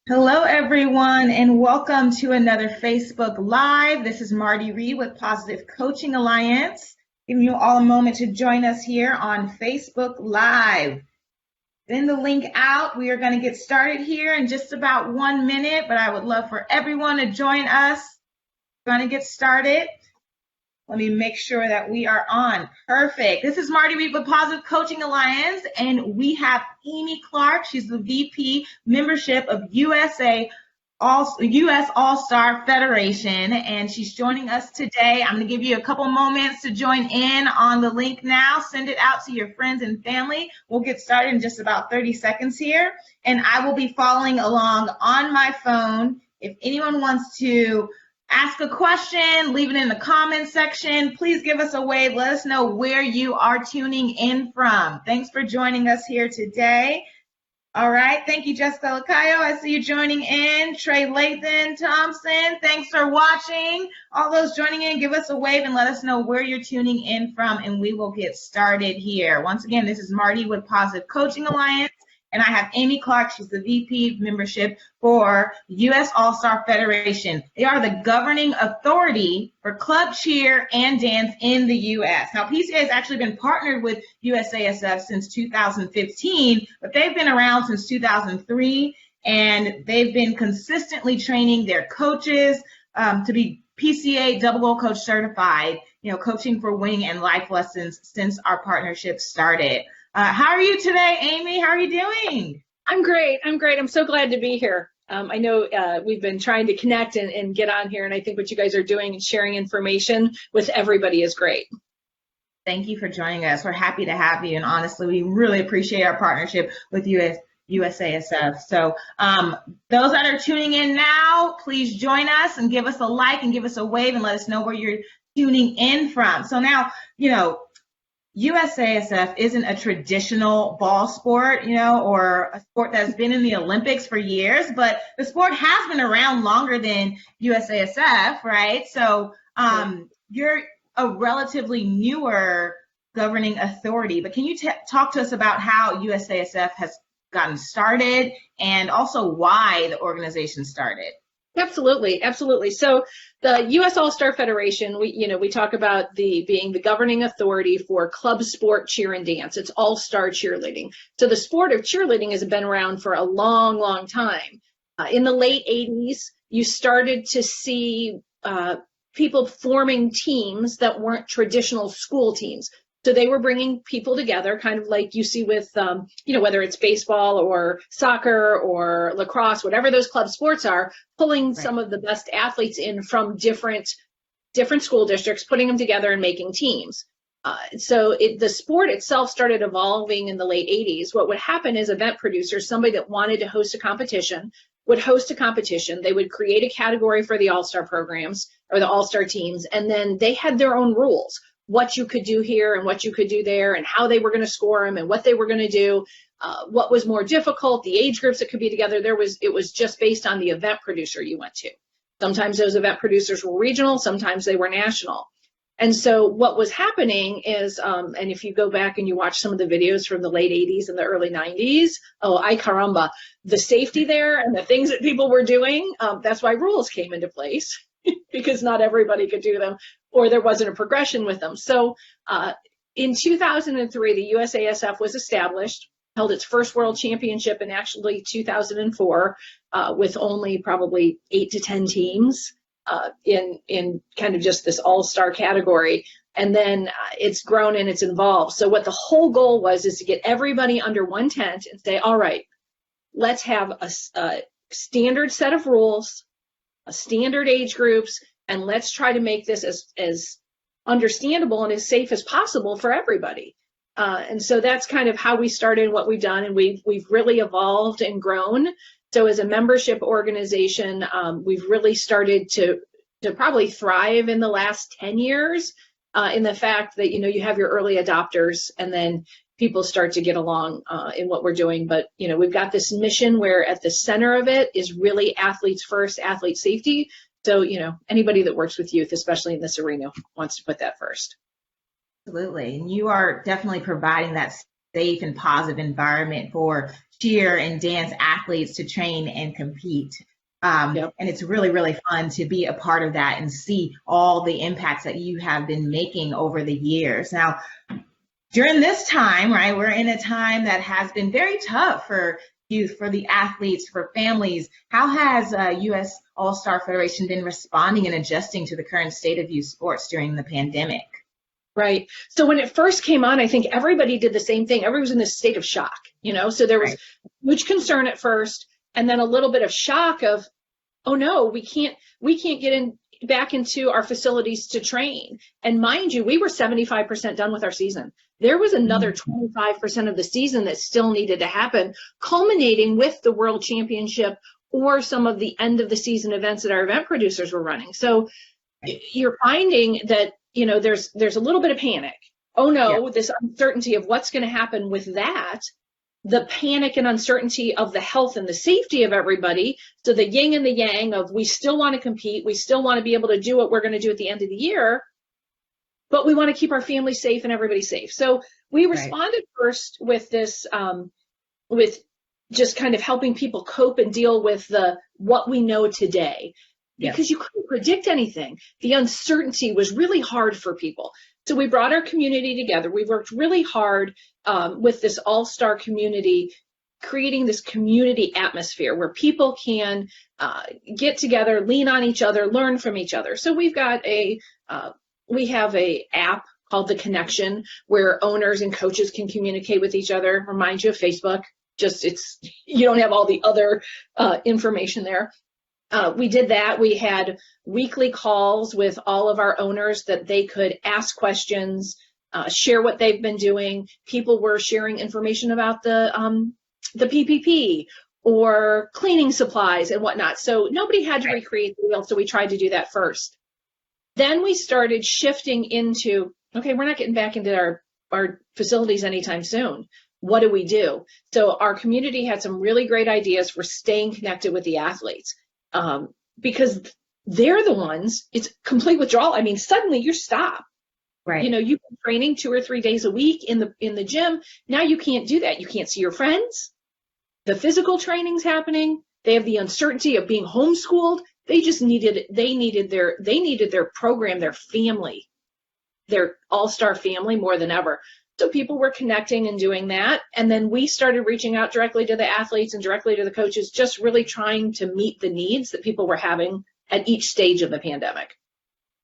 Hello, everyone, and welcome to another Facebook Live. This is Marty Reed with Positive Coaching Alliance, giving you all a moment to join us here on Facebook Live. Send the link out. We are going to get started here in just about 1 minute, but I would love for everyone to join us. We're going to get started. Let me make sure that we are on. Perfect. This is Marty Reed with Positive Coaching Alliance, and we have Amy Clark. She's the VP membership of US All-Star Federation, and she's joining us today. I'm going to give you a couple moments to join in on the link now. Send it out to your friends and family. We'll get started in just about 30 seconds here, and I will be following along on my phone. If anyone wants to ask a question, leave it in the comments section. Please give us a wave. Let us know where you are tuning in from. Thanks for joining us here today. All right. Thank you, Jessica Lacayo. I see you joining in. Trey Lathan Thompson, thanks for watching. All those joining in, give us a wave and let us know where you're tuning in from, and we will get started here. Once again, this is Marty with Positive Coaching Alliance. And I have Amy Clark. She's the VP membership for US All-Star Federation. They are the governing authority for club cheer and dance in the U.S. Now, PCA has actually been partnered with USASF since 2015, but they've been around since 2003, and they've been consistently training their coaches to be PCA double goal coach certified, coaching for winning and life lessons since our partnership started. How are you today, Amy? How are you doing? I'm great. I'm so glad to be here. I know we've been trying to connect and get on here, and I think what you guys are doing and sharing information with everybody is great. Thank you for joining us. We're happy to have you, and honestly, we really appreciate our partnership with USASF. So those that are tuning in now, please join us and give us a like and give us a wave and let us know where you're tuning in from. So now, USASF isn't a traditional ball sport, or a sport that's been in the Olympics for years, but the sport has been around longer than USASF, right? So you're a relatively newer governing authority, but can you talk to us about how USASF has gotten started and also why the organization started? Absolutely. So the U.S. All-Star Federation, we talk about being the governing authority for club sport cheer and dance. It's all-star cheerleading. So the sport of cheerleading has been around for a long, long time. In the late 80s, you started to see people forming teams that weren't traditional school teams. So they were bringing people together, kind of like you see with, whether it's baseball or soccer or lacrosse, whatever those club sports are, pulling some of the best athletes in from different school districts, putting them together and making teams. So the sport itself started evolving in the late 80s. What would happen is event producers, somebody that wanted to host a competition, would host a competition. They would create a category for the all-star programs or the all-star teams, and then they had their own rules. What you could do here and what you could do there and how they were going to score them and what they were going to do, what was more difficult, the age groups that could be together. It was just based on the event producer you went to. Sometimes those event producers were regional, sometimes they were national. And so what was happening is, and if you go back and you watch some of the videos from the late 80s and the early 90s, ay caramba, the safety there and the things that people were doing, that's why rules came into place. Because not everybody could do them, or there wasn't a progression with them. So in 2003, the USASF was established, held its first world championship in actually 2004 with only probably 8 to 10 teams in kind of just this all-star category. And then it's grown and it's evolved. So what the whole goal was is to get everybody under one tent and say, all right, let's have a standard set of rules, standard age groups, and let's try to make this as understandable and as safe as possible for everybody. And so that's kind of how we started, what we've done, and we've really evolved and grown. So as a membership organization, we've really started to probably thrive in the last 10 years in the fact that, you have your early adopters and then people start to get along in what we're doing. But, we've got this mission where at the center of it is really athletes first, athlete safety. So, anybody that works with youth, especially in this arena, wants to put that first. Absolutely. And you are definitely providing that safe and positive environment for cheer and dance athletes to train and compete. Yep. And it's really, really fun to be a part of that and see all the impacts that you have been making over the years. Now, during this time, right, we're in a time that has been very tough for youth, for the athletes, for families. How has U.S. All-Star Federation been responding and adjusting to the current state of youth sports during the pandemic? Right. So when it first came on, I think everybody did the same thing. Everyone was in this state of shock, so there was huge concern at first, and then a little bit of shock of, oh no, we can't get back into our facilities to train. And mind you, we were 75% done with our season. There was another 25% of the season that still needed to happen, culminating with the World Championship or some of the end of the season events that our event producers were running. So you're finding that, there's a little bit of panic. Oh no, this uncertainty of what's going to happen with that, the panic and uncertainty of the health and the safety of everybody. So the yin and the yang of, we still want to compete, we still want to be able to do what we're going to do at the end of the year, but we want to keep our family safe and everybody safe. So we responded first with this, with just kind of helping people cope and deal with what we know today. Because you couldn't predict anything. The uncertainty was really hard for people. So we brought our community together. We worked really hard with this all-star community, creating this community atmosphere where people can get together, lean on each other, learn from each other. So we have a app called The Connection where owners and coaches can communicate with each other. Remind you of Facebook. You don't have all the other information there. We did that. We had weekly calls with all of our owners that they could ask questions, share what they've been doing. People were sharing information about the PPP or cleaning supplies and whatnot. So nobody had to recreate the wheel. So we tried to do that first. Then we started shifting into, okay, we're not getting back into our facilities anytime soon. What do we do? So our community had some really great ideas for staying connected with the athletes. Because they're the ones, it's complete withdrawal. I mean, suddenly you're stopped. Right. You've been training 2 or 3 days a week in the gym. Now you can't do that. You can't see your friends. The physical training's happening. They have the uncertainty of being homeschooled. They needed their program, their family, their all-star family more than ever. So people were connecting and doing that. And then we started reaching out directly to the athletes and directly to the coaches, just really trying to meet the needs that people were having at each stage of the pandemic.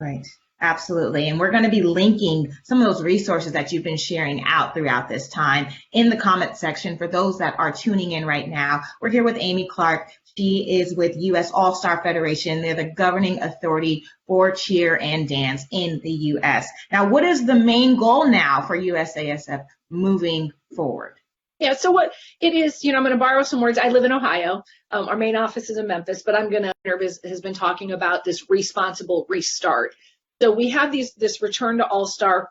Right. Absolutely. And we're going to be linking some of those resources that you've been sharing out throughout this time in the comment section for those that are tuning in right now. We're here with Amy Clark. She is with U.S. All-Star Federation. They're the governing authority for cheer and dance in the U.S. Now, what is the main goal now for USASF moving forward? Yeah, so what it is, I'm going to borrow some words. I live in Ohio. Our main office is in Memphis, but has been talking about this responsible restart. So we have this return to All-Star.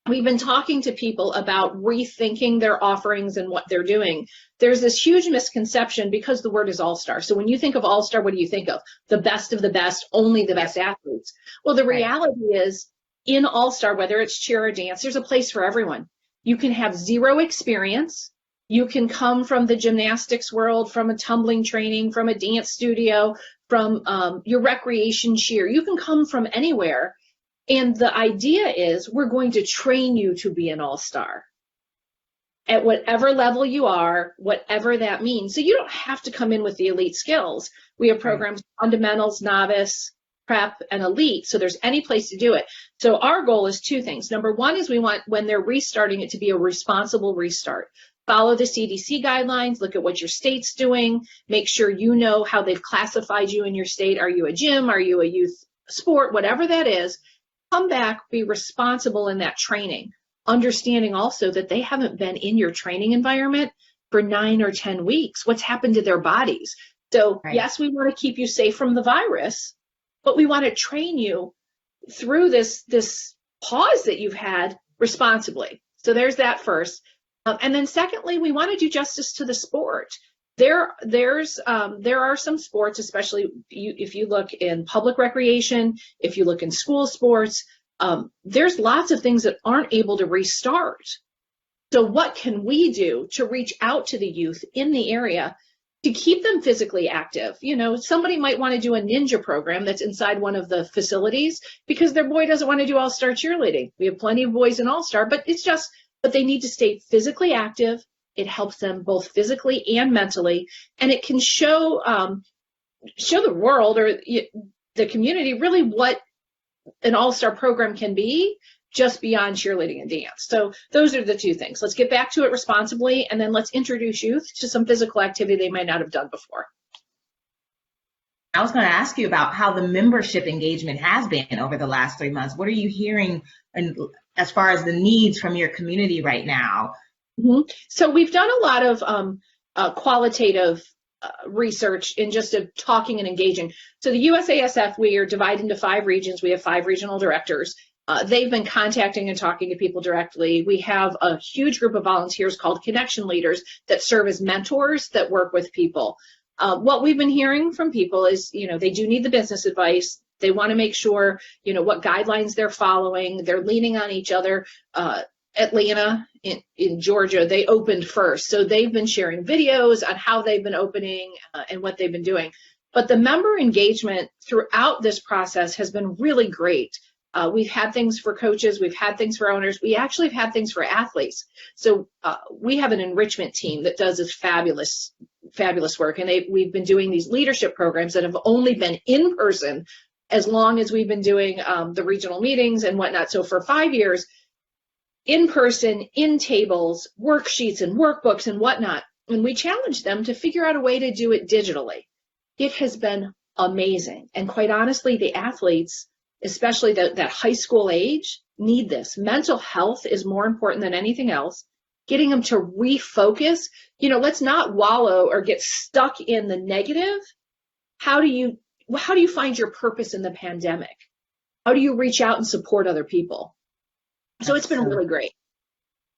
We've been talking to people about rethinking their offerings and what they're doing. There's this huge misconception because the word is All-Star. So when you think of All-Star, what do you think of? The best of the best, only the best athletes. Well, the reality is in All-Star, whether it's cheer or dance, there's a place for everyone. You can have zero experience. You can come from the gymnastics world, from a tumbling training, from a dance studio, from your recreation cheer. You can come from anywhere. And the idea is we're going to train you to be an all-star at whatever level you are, whatever that means. So you don't have to come in with the elite skills. We have programs, fundamentals, novice, prep, and elite. So there's any place to do it. So our goal is 2 things. Number 1 is we want, when they're restarting it, to be a responsible restart. Follow the CDC guidelines, look at what your state's doing, make sure you know how they've classified you in your state. Are you a gym? Are you a youth sport? Whatever that is. Come back, be responsible in that training, understanding also that they haven't been in your training environment for 9 or 10 weeks. What's happened to their bodies? So yes, we want to keep you safe from the virus, but we want to train you through this pause that you've had responsibly. So there's that first. And then secondly, we want to do justice to the sport. There are some sports, especially if you look in public recreation, if you look in school sports, there's lots of things that aren't able to restart. So what can we do to reach out to the youth in the area to keep them physically active? You know, somebody might want to do a ninja program that's inside one of the facilities because their boy doesn't want to do all-star cheerleading. We have plenty of boys in all-star, but but they need to stay physically active. It helps them both physically and mentally, and it can show the world or the community really what an all-star program can be, just beyond cheerleading and dance. So those are the two things. Let's get back to it responsibly, and then let's introduce youth to some physical activity they might not have done before. I was going to ask you about how the membership engagement has been over the last 3 months. What are you hearing as far as the needs from your community right now? Mm-hmm. So we've done a lot of qualitative research in just talking and engaging. So the USASF, we are divided into 5 regions. We have 5 regional directors. They've been contacting and talking to people directly. We have a huge group of volunteers called connection leaders that serve as mentors that work with people. What we've been hearing from people is, they do need the business advice. They want to make sure, what guidelines they're following. They're leaning on each other. Atlanta in Georgia, they opened first. So they've been sharing videos on how they've been opening and what they've been doing. But the member engagement throughout this process has been really great. We've had things for coaches. We've had things for owners. We actually have had things for athletes. So we have an enrichment team that does this fabulous work. And we've been doing these leadership programs that have only been in person as long as we've been doing the regional meetings and whatnot. So for 5 years, in person, in tables, worksheets and workbooks and whatnot. And we challenged them to figure out a way to do it digitally. It has been amazing. And quite honestly, the athletes, especially that high school age, need this. Mental health is more important than anything else. Getting them to refocus, let's not wallow or get stuck in the negative. How do you find your purpose in the pandemic? How do you reach out and support other people? So it's been really great.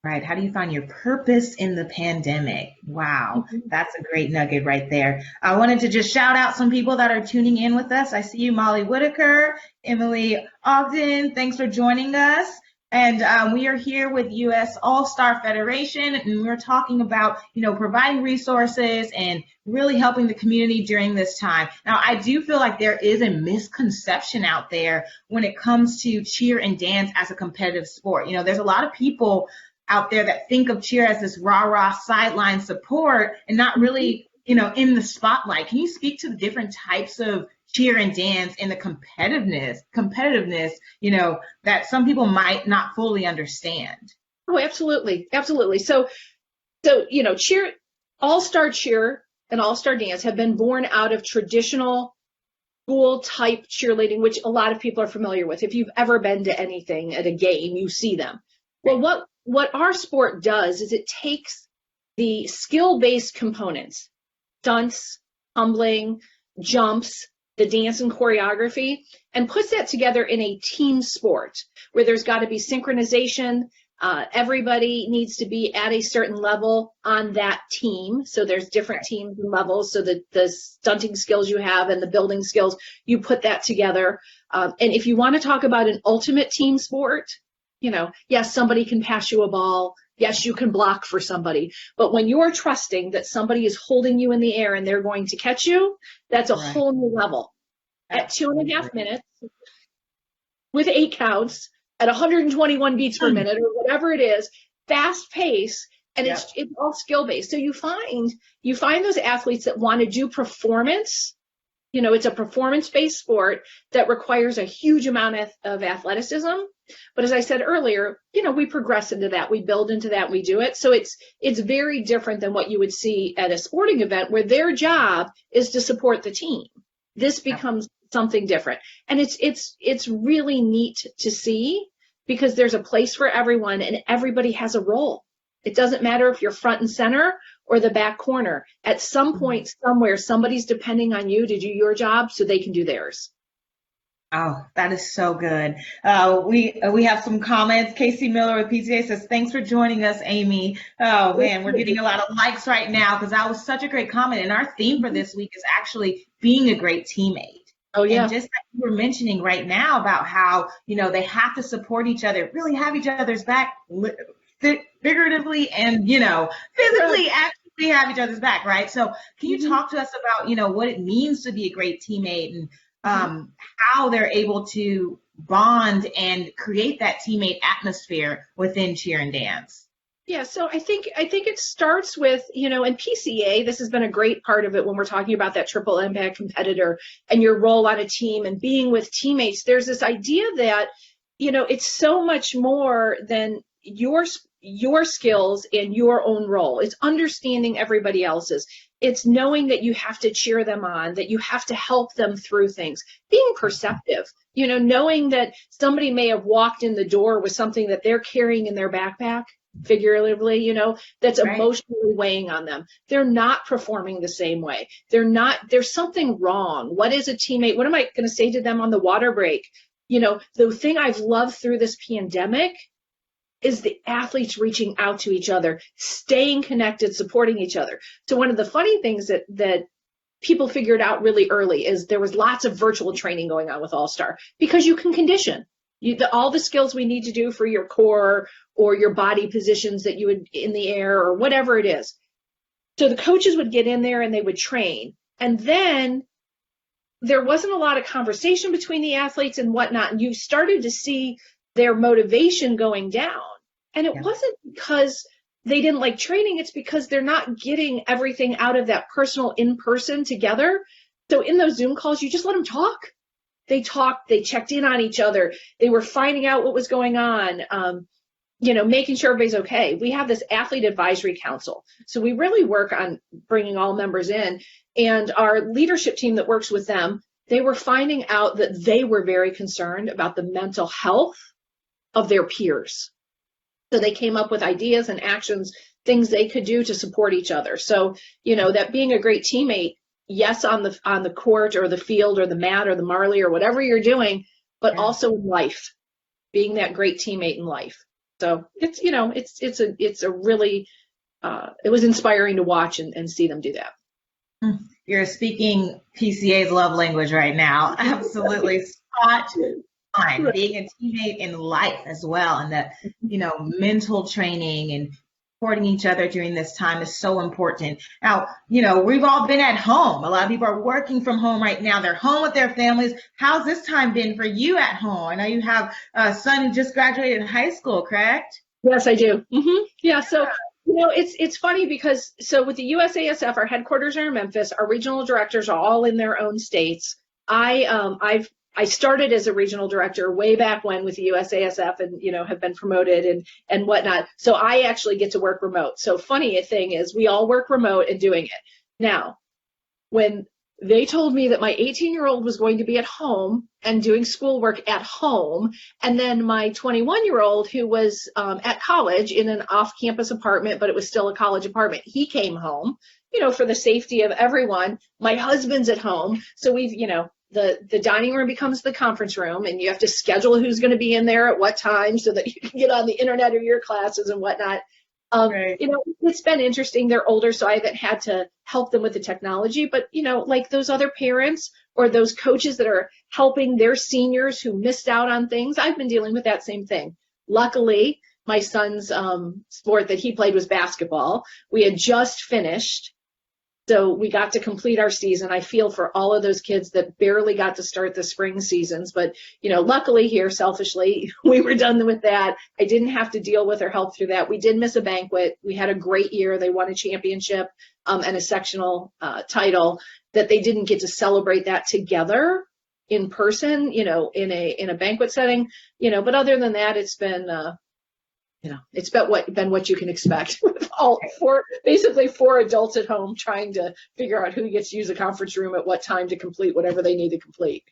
Right. How do you find your purpose in the pandemic? Wow. That's a great nugget right there. I wanted to just shout out some people that are tuning in with us. I see you, Molly Whitaker, Emily Ogden. Thanks for joining us. And we are here with US All-Star Federation, and we're talking about, providing resources and really helping the community during this time. Now, I do feel like there is a misconception out there when it comes to cheer and dance as a competitive sport. There's a lot of people out there that think of cheer as this rah-rah sideline support and not really, in the spotlight. Can you speak to the different types of cheer and dance and the competitiveness, that some people might not fully understand? Oh, absolutely. Absolutely. So, cheer, all-star cheer and all-star dance have been born out of traditional school type cheerleading, which a lot of people are familiar with. If you've ever been to anything at a game, you see them. Well, what our sport does is it takes the skill-based components, stunts, tumbling, jumps, the dance and choreography, and puts that together in a team sport where there's got to be synchronization. Everybody needs to be at a certain level on that team. So there's different teams and levels. So the stunting skills you have and the building skills, you put that together. And if you want to talk about an ultimate team sport, yes, somebody can pass you a ball. Yes, you can block for somebody. But when you're trusting that somebody is holding you in the air and they're going to catch you, that's a whole new level. At 2.5 minutes, with 8 counts, at 121 beats per minute, or whatever it is, fast pace, and it's all skill based. So you find those athletes that want to do performance. It's a performance-based sport that requires a huge amount of athleticism. But as I said earlier, we progress into that. We build into that. We do it. So it's very different than what you would see at a sporting event where their job is to support the team. This becomes something different. And it's really neat to see because there's a place for everyone and everybody has a role. It doesn't matter if you're front and center or the back corner. At some point, somewhere, somebody's depending on you to do your job so they can do theirs. Oh, that is so good. We have some comments. Casey Miller with PCA says, thanks for joining us, Amy. Oh, man, we're getting a lot of likes right now because that was such a great comment. And our theme for this week is actually being a great teammate. Oh, yeah. And just like you were mentioning right now about how, they have to support each other, really have each other's back figuratively and, physically actually have each other's back, right? So can you talk to us about, what it means to be a great teammate and how they're able to bond and create that teammate atmosphere within cheer and dance? Yeah, so I think it starts with, in PCA, this has been a great part of it when we're talking about that triple impact competitor and your role on a team and being with teammates. There's this idea that, it's so much more than your skills and your own role. It's understanding everybody else's. It's knowing that you have to cheer them on, that you have to help them through things, being perceptive, knowing that somebody may have walked in the door with something that they're carrying in their backpack, figuratively, that's emotionally weighing on them. They're not performing the same way. There's something wrong. What is a teammate? What am I going to say to them on the water break? The thing I've loved through this pandemic is the athletes reaching out to each other, staying connected, supporting each other. So one of the funny things that people figured out really early is there was lots of virtual training going on with All-Star because you can condition. All the skills we need to do for your core or your body positions that you would in the air or whatever it is. So the coaches would get in there and they would train. And then there wasn't a lot of conversation between the athletes and whatnot. And you started to see their motivation going down. And it wasn't because they didn't like training. It's because they're not getting everything out of that personal in-person together. So in those Zoom calls, you just let them talk. They talked, they checked in on each other. They were finding out what was going on, making sure everybody's okay. We have this athlete advisory council. So we really work on bringing all members in, and our leadership team that works with them, they were finding out that they were very concerned about the mental health of their peers. So they came up with ideas and actions, things they could do to support each other. So, that being a great teammate, yes, on the court or the field or the mat or the marley or whatever you're doing, but also in life, being that great teammate in life. So it's a really, it was inspiring to watch and see them do that. You're speaking PCA's love language right now. Absolutely spot on. Being a teammate in life as well. And that, mental training and supporting each other during this time is so important. Now, we've all been at home. A lot of people are working from home right now. They're home with their families. How's this time been for you at home? I know you have a son who just graduated high school, correct? Yes, I do. Yeah. So, it's funny because with the USASF, our headquarters are in Memphis. Our regional directors are all in their own states. I started as a regional director way back when with the USASF and, have been promoted and whatnot. So I actually get to work remote. So funny thing is we all work remote and doing it. Now, when they told me that my 18-year-old was going to be at home and doing schoolwork at home, and then my 21-year-old who was at college in an off-campus apartment, but it was still a college apartment, he came home, for the safety of everyone. My husband's at home. So we've, the dining room becomes the conference room, and you have to schedule who's going to be in there at what time so that you can get on the internet or your classes and whatnot. It's been interesting. They're older, so I haven't had to help them with the technology. But, like those other parents or those coaches that are helping their seniors who missed out on things, I've been dealing with that same thing. Luckily, my son's sport that he played was basketball. We had just finished. So we got to complete our season. I feel for all of those kids that barely got to start the spring seasons. But, luckily here, selfishly, we were done with that. I didn't have to deal with or help through that. We did miss a banquet. We had a great year. They won a championship and a sectional title that they didn't get to celebrate that together in person, in a banquet setting, but other than that, it's been, it's been what you can expect with basically four adults at home trying to figure out who gets to use a conference room at what time to complete whatever they need to complete.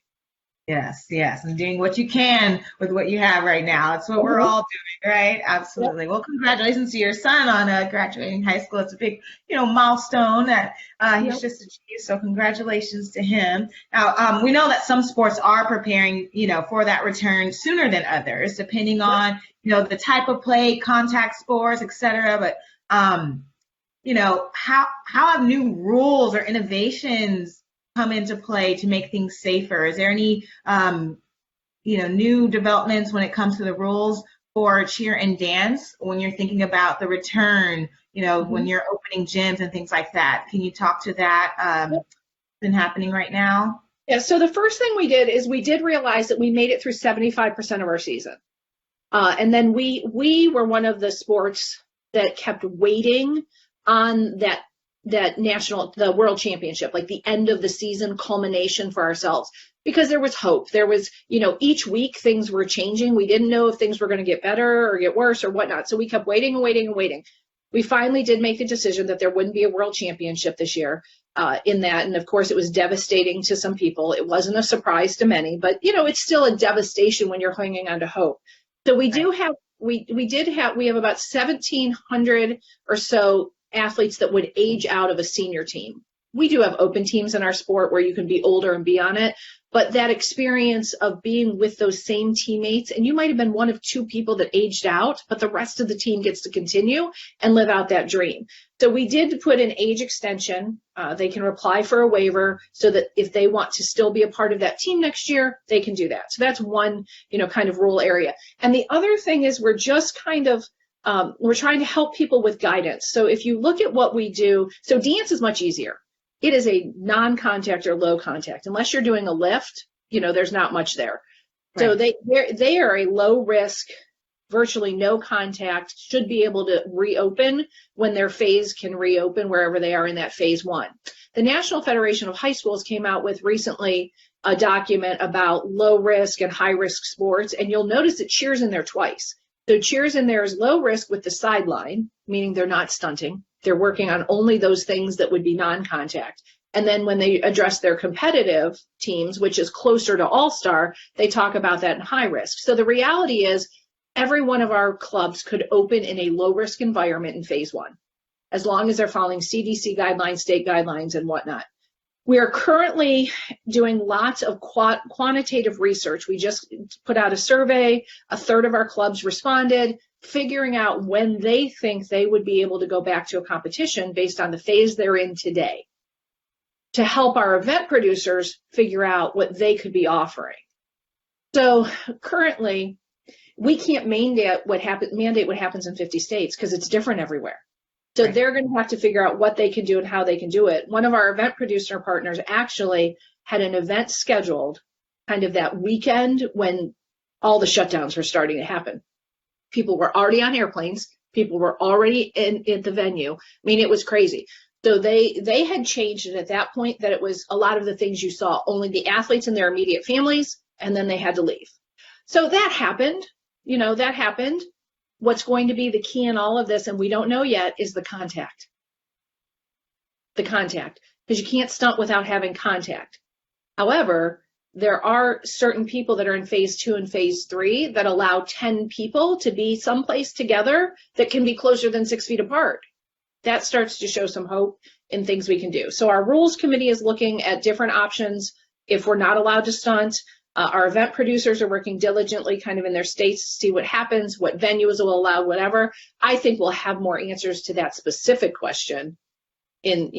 Yes, and doing what you can with what you have right now. That's what we're all doing, right? Absolutely. Well, congratulations to your son on graduating high school. It's a big, milestone that he's just achieved. So congratulations to him. Now, we know that some sports are preparing, for that return sooner than others, depending on, the type of play, contact sports, et cetera. But, how have new rules or innovations come into play to make things safer? Is there any, new developments when it comes to the rules for cheer and dance when you're thinking about the return, when Mhm. you're opening gyms and things like that? Can you talk to that? Been happening right now? Yeah, so the first thing we did is we did realize that we made it through 75% of our season. And then we were one of the sports that kept waiting on the world championship, like the end of the season culmination for ourselves, because there was hope. There was, each week things were changing. We didn't know if things were going to get better or get worse or whatnot. So we kept waiting and waiting and waiting. We finally did make the decision that there wouldn't be a world championship this year in that. And of course, it was devastating to some people. It wasn't a surprise to many, but, it's still a devastation when you're clinging on to hope. So we do have, we have about 1,700 or so athletes that would age out of a senior team. We do have open teams in our sport where you can be older and be on it, but that experience of being with those same teammates, and you might have been one of two people that aged out, but the rest of the team gets to continue and live out that dream. So we did put an age extension. They can apply for a waiver so that if they want to still be a part of that team next year, they can do that. So that's one, kind of rule area. And the other thing is we're just kind of, we're trying to help people with guidance. So if you look at what we do, so dance is much easier. It is a non-contact or low contact. Unless you're doing a lift, there's not much there. Right. So they are a low risk, virtually no contact, should be able to reopen when their phase can reopen wherever they are in that phase one. The National Federation of High Schools came out with recently a document about low risk and high risk sports, and you'll notice that cheer's in there twice. So cheer's in there is low risk with the sideline, meaning they're not stunting. They're working on only those things that would be non-contact. And then when they address their competitive teams, which is closer to all-star, they talk about that in high risk. So the reality is every one of our clubs could open in a low-risk environment in phase one, as long as they're following CDC guidelines, state guidelines, and whatnot. We are currently doing lots of quantitative research. We just put out a survey. A third of our clubs responded, figuring out when they think they would be able to go back to a competition based on the phase they're in today, to help our event producers figure out what they could be offering. So currently, we can't mandate what happens in 50 states because it's different everywhere. So right. They're going to have to figure out what they can do and how they can do it. One of our event producer partners actually had an event scheduled kind of that weekend when all the shutdowns were starting to happen. People were already on airplanes. People were already at the venue. I mean, it was crazy. So they had changed it at that point that it was a lot of the things you saw, only the athletes and their immediate families, and then they had to leave. So that happened. That happened. What's going to be the key in all of this, and we don't know yet, is the contact. The contact, because you can't stunt without having contact. However, there are certain people that are in phase 2 and phase 3 that allow 10 people to be someplace together that can be closer than 6 feet apart. That starts to show some hope in things we can do. So our rules committee is looking at different options if we're not allowed to stunt. Our event producers are working diligently kind of in their states to see what happens, what venues will allow, whatever. I think we'll have more answers to that specific question in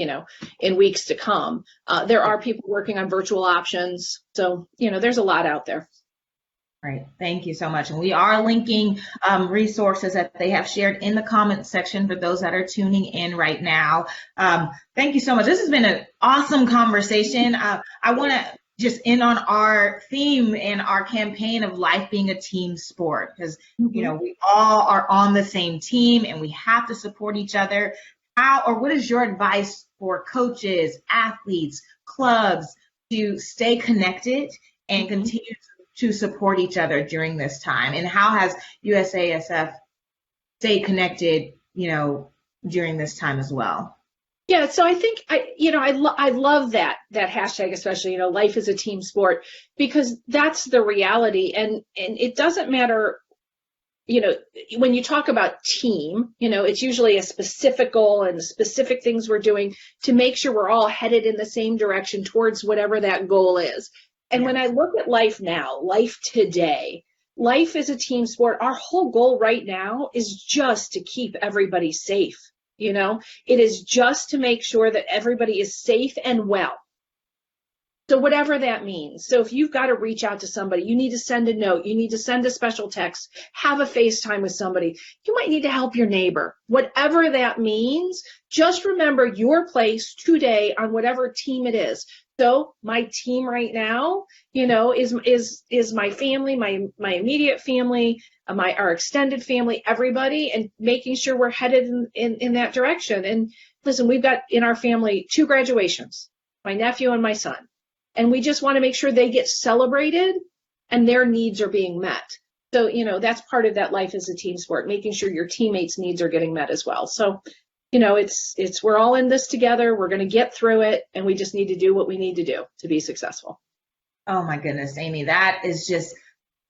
weeks to come. There are people working on virtual options. So, there's a lot out there. Right. Thank you so much. And we are linking resources that they have shared in the comments section for those that are tuning in right now. Thank you so much. This has been an awesome conversation. I want to just end on our theme and our campaign of life being a team sport, because we all are on the same team and we have to support each other. What is your advice for coaches, athletes, clubs to stay connected and continue to support each other during this time? And how has USASF stayed connected, during this time as well? Yeah, so I think I love that hashtag, especially, life is a team sport, because that's the reality. And it doesn't matter, when you talk about team, it's usually a specific goal and specific things we're doing to make sure we're all headed in the same direction towards whatever that goal is. And when I look at life now, life today, life is a team sport. Our whole goal right now is just to keep everybody safe. It is just to make sure that everybody is safe and well. So whatever that means. So if you've got to reach out to somebody, you need to send a note, you need to send a special text, have a FaceTime with somebody. You might need to help your neighbor. Whatever that means, just remember your place today on whatever team it is. So my team right now, is my family, my immediate family, our extended family, everybody, and making sure we're headed in that direction. And listen, we've got in our family 2 graduations, my nephew and my son. And we just want to make sure they get celebrated and their needs are being met. So, that's part of that life as a team sport, making sure your teammates' needs are getting met as well. So, we're all in this together. We're going to get through it, and we just need to do what we need to do to be successful. Oh my goodness, Amy, that is just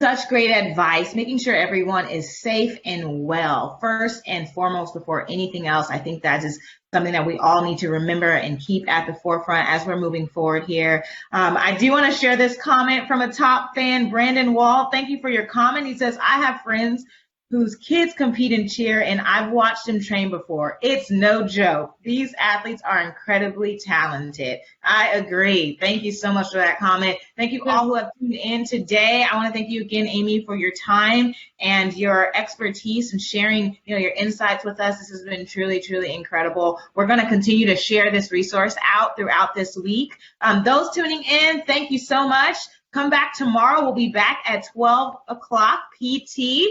such great advice, making sure everyone is safe and well, first and foremost before anything else. I think that is something that we all need to remember and keep at the forefront as we're moving forward here. I do want to share this comment from a top fan, Brandon Wall. Thank you for your comment. He says, I have friends whose kids compete in cheer, and I've watched them train before. It's no joke. These athletes are incredibly talented. I agree. Thank you so much for that comment. Thank you all who have tuned in today. I want to thank you again, Amy, for your time and your expertise and sharing, your insights with us. This has been truly, truly incredible. We're going to continue to share this resource out throughout this week. Those tuning in, thank you so much. Come back tomorrow. We'll be back at 12 o'clock PT.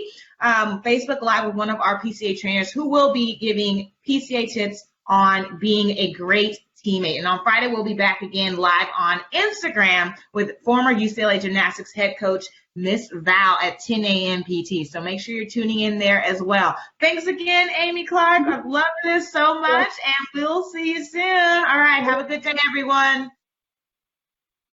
Facebook Live with one of our PCA trainers who will be giving PCA tips on being a great teammate. And on Friday, we'll be back again live on Instagram with former UCLA gymnastics head coach, Miss Val, at 10 a.m. PT. So make sure you're tuning in there as well. Thanks again, Amy Clark. I've loved this so much, and we'll see you soon. All right, have a good day, everyone.